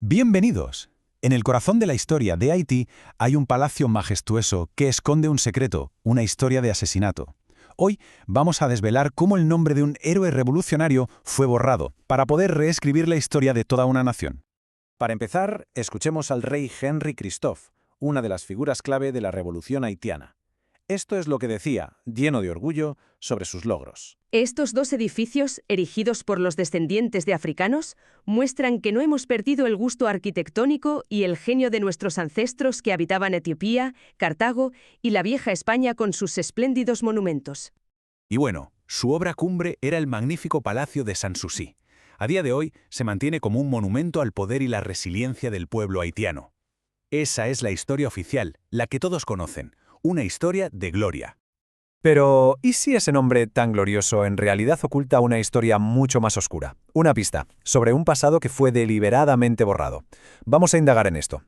Bienvenidos. En el corazón de la historia de Haití hay un palacio majestuoso que esconde un secreto, una historia de asesinato. Hoy vamos a desvelar cómo el nombre de un héroe revolucionario fue borrado para poder reescribir la historia de toda una nación. Para empezar, escuchemos al rey Henry Christophe, una de las figuras clave de la revolución haitiana. Esto es lo que decía, lleno de orgullo, sobre sus logros. Estos dos edificios, erigidos por los descendientes de africanos, muestran que no hemos perdido el gusto arquitectónico y el genio de nuestros ancestros que habitaban Etiopía, Cartago y la vieja España con sus espléndidos monumentos. Y bueno, su obra cumbre era el magnífico Palacio de Sanssouci. A día de hoy se mantiene como un monumento al poder y la resiliencia del pueblo haitiano. Esa es la historia oficial, la que todos conocen, una historia de gloria. Pero, ¿y si ese nombre tan glorioso en realidad oculta una historia mucho más oscura? Una pista, sobre un pasado que fue deliberadamente borrado. Vamos a indagar en esto.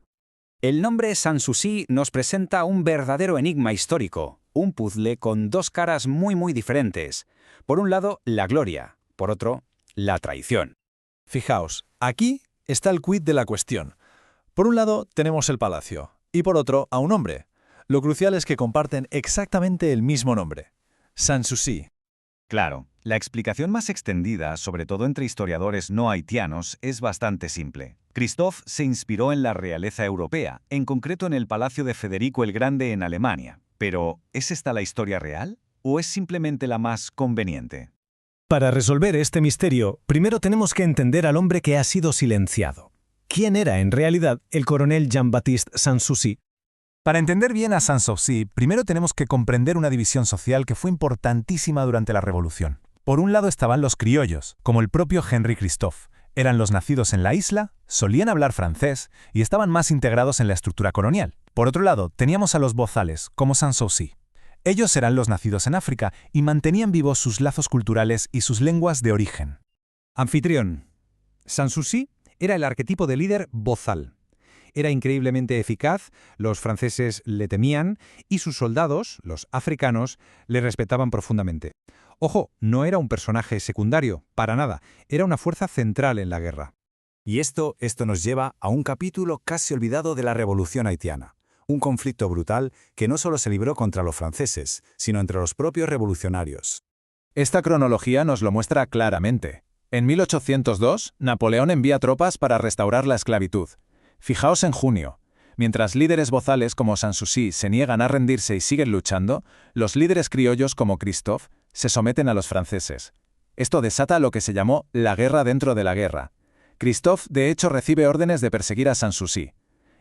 El nombre Sanssouci nos presenta un verdadero enigma histórico, un puzzle con dos caras muy diferentes. Por un lado, la gloria, por otro, la traición. Fijaos, aquí está el quid de la cuestión. Por un lado tenemos el palacio, y por otro a un hombre. Lo crucial es que comparten exactamente el mismo nombre, Sanssouci. Claro, la explicación más extendida, sobre todo entre historiadores no haitianos, es bastante simple. Christophe se inspiró en la realeza europea, en concreto en el Palacio de Federico el Grande en Alemania. Pero, ¿es esta la historia real? ¿O es simplemente la más conveniente? Para resolver este misterio, primero tenemos que entender al hombre que ha sido silenciado. ¿Quién era en realidad el coronel Jean-Baptiste Sanssouci? Para entender bien a Sanssouci, primero tenemos que comprender una división social que fue importantísima durante la Revolución. Por un lado estaban los criollos, como el propio Henry Christophe. Eran los nacidos en la isla, solían hablar francés y estaban más integrados en la estructura colonial. Por otro lado, teníamos a los bozales, como Sanssouci. Ellos eran los nacidos en África y mantenían vivos sus lazos culturales y sus lenguas de origen. Anfitrión. Sanssouci era el arquetipo de líder bozal. Era increíblemente eficaz, los franceses le temían y sus soldados, los africanos, le respetaban profundamente. Ojo, no era un personaje secundario, para nada, era una fuerza central en la guerra. Y esto nos lleva a un capítulo casi olvidado de la revolución haitiana. Un conflicto brutal que no solo se libró contra los franceses, sino entre los propios revolucionarios. Esta cronología nos lo muestra claramente. En 1802, Napoleón envía tropas para restaurar la esclavitud. Fijaos en junio. Mientras líderes bozales como Sanssouci se niegan a rendirse y siguen luchando, los líderes criollos como Christophe se someten a los franceses. Esto desata lo que se llamó la guerra dentro de la guerra. Christophe, de hecho, recibe órdenes de perseguir a Sanssouci.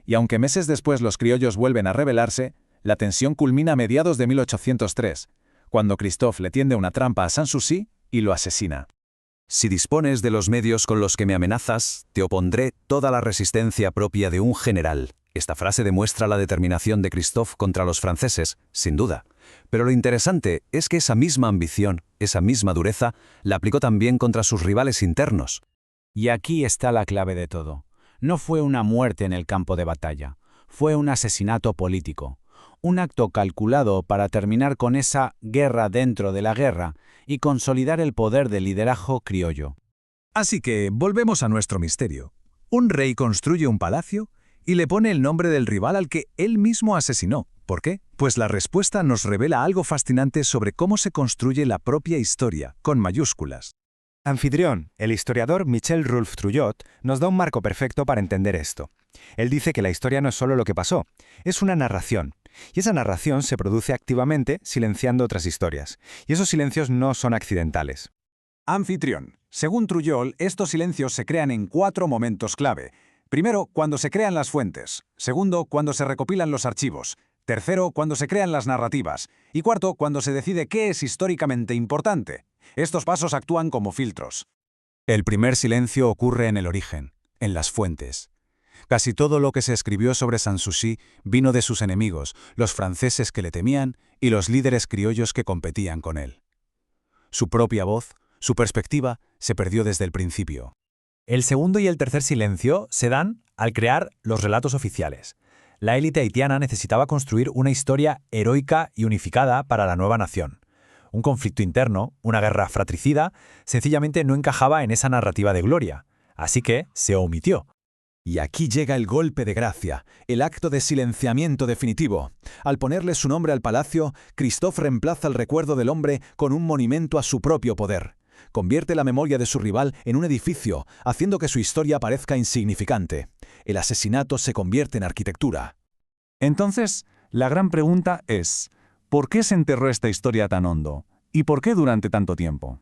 Y aunque meses después los criollos vuelven a rebelarse, la tensión culmina a mediados de 1803, cuando Christophe le tiende una trampa a Sanssouci y lo asesina. Si dispones de los medios con los que me amenazas, te opondré toda la resistencia propia de un general. Esta frase demuestra la determinación de Christophe contra los franceses, sin duda. Pero lo interesante es que esa misma ambición, esa misma dureza, la aplicó también contra sus rivales internos. Y aquí está la clave de todo. No fue una muerte en el campo de batalla, fue un asesinato político. Un acto calculado para terminar con esa guerra dentro de la guerra y consolidar el poder del liderazgo criollo. Así que volvemos a nuestro misterio. Un rey construye un palacio y le pone el nombre del rival al que él mismo asesinó. ¿Por qué? Pues la respuesta nos revela algo fascinante sobre cómo se construye la propia historia, con mayúsculas. Anfitrión, el historiador Michel Rolf-Trouillot, nos da un marco perfecto para entender esto. Él dice que la historia no es solo lo que pasó, es una narración. Y esa narración se produce activamente silenciando otras historias. Y esos silencios no son accidentales. Anfitrión. Según Trouillot, estos silencios se crean en 4 momentos clave. Primero, cuando se crean las fuentes. Segundo, cuando se recopilan los archivos. Tercero, cuando se crean las narrativas. Y cuarto, cuando se decide qué es históricamente importante. Estos pasos actúan como filtros. El primer silencio ocurre en el origen, en las fuentes. Casi todo lo que se escribió sobre Sanssouci vino de sus enemigos, los franceses que le temían y los líderes criollos que competían con él. Su propia voz, su perspectiva, se perdió desde el principio. El segundo y el tercer silencio se dan al crear los relatos oficiales. La élite haitiana necesitaba construir una historia heroica y unificada para la nueva nación. Un conflicto interno, una guerra fratricida, sencillamente no encajaba en esa narrativa de gloria, así que se omitió. Y aquí llega el golpe de gracia, el acto de silenciamiento definitivo. Al ponerle su nombre al palacio, Christophe reemplaza el recuerdo del hombre con un monumento a su propio poder. Convierte la memoria de su rival en un edificio, haciendo que su historia parezca insignificante. El asesinato se convierte en arquitectura. Entonces, la gran pregunta es, ¿por qué se enterró esta historia tan hondo? ¿Y por qué durante tanto tiempo?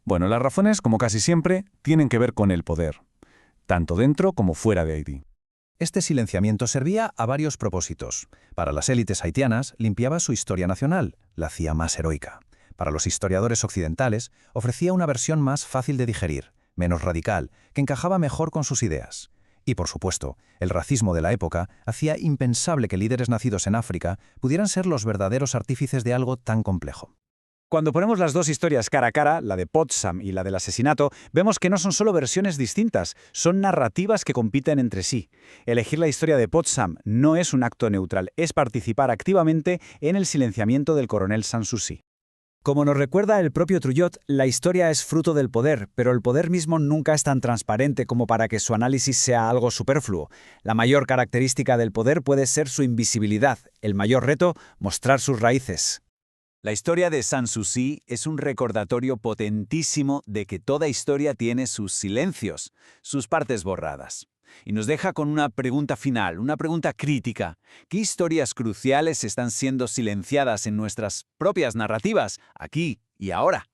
Bueno, las razones, como casi siempre, tienen que ver con el poder, tanto dentro como fuera de Haití. Este silenciamiento servía a varios propósitos. Para las élites haitianas, limpiaba su historia nacional, la hacía más heroica. Para los historiadores occidentales, ofrecía una versión más fácil de digerir, menos radical, que encajaba mejor con sus ideas. Y, por supuesto, el racismo de la época hacía impensable que líderes nacidos en África pudieran ser los verdaderos artífices de algo tan complejo. Cuando ponemos las dos historias cara a cara, la de Potsdam y la del asesinato, vemos que no son solo versiones distintas, son narrativas que compiten entre sí. Elegir la historia de Potsdam no es un acto neutral, es participar activamente en el silenciamiento del coronel Sanssouci. Como nos recuerda el propio Trujillo, la historia es fruto del poder, pero el poder mismo nunca es tan transparente como para que su análisis sea algo superfluo. La mayor característica del poder puede ser su invisibilidad, el mayor reto, mostrar sus raíces. La historia de Sanssouci es un recordatorio potentísimo de que toda historia tiene sus silencios, sus partes borradas. Y nos deja con una pregunta final, una pregunta crítica. ¿Qué historias cruciales están siendo silenciadas en nuestras propias narrativas, aquí y ahora?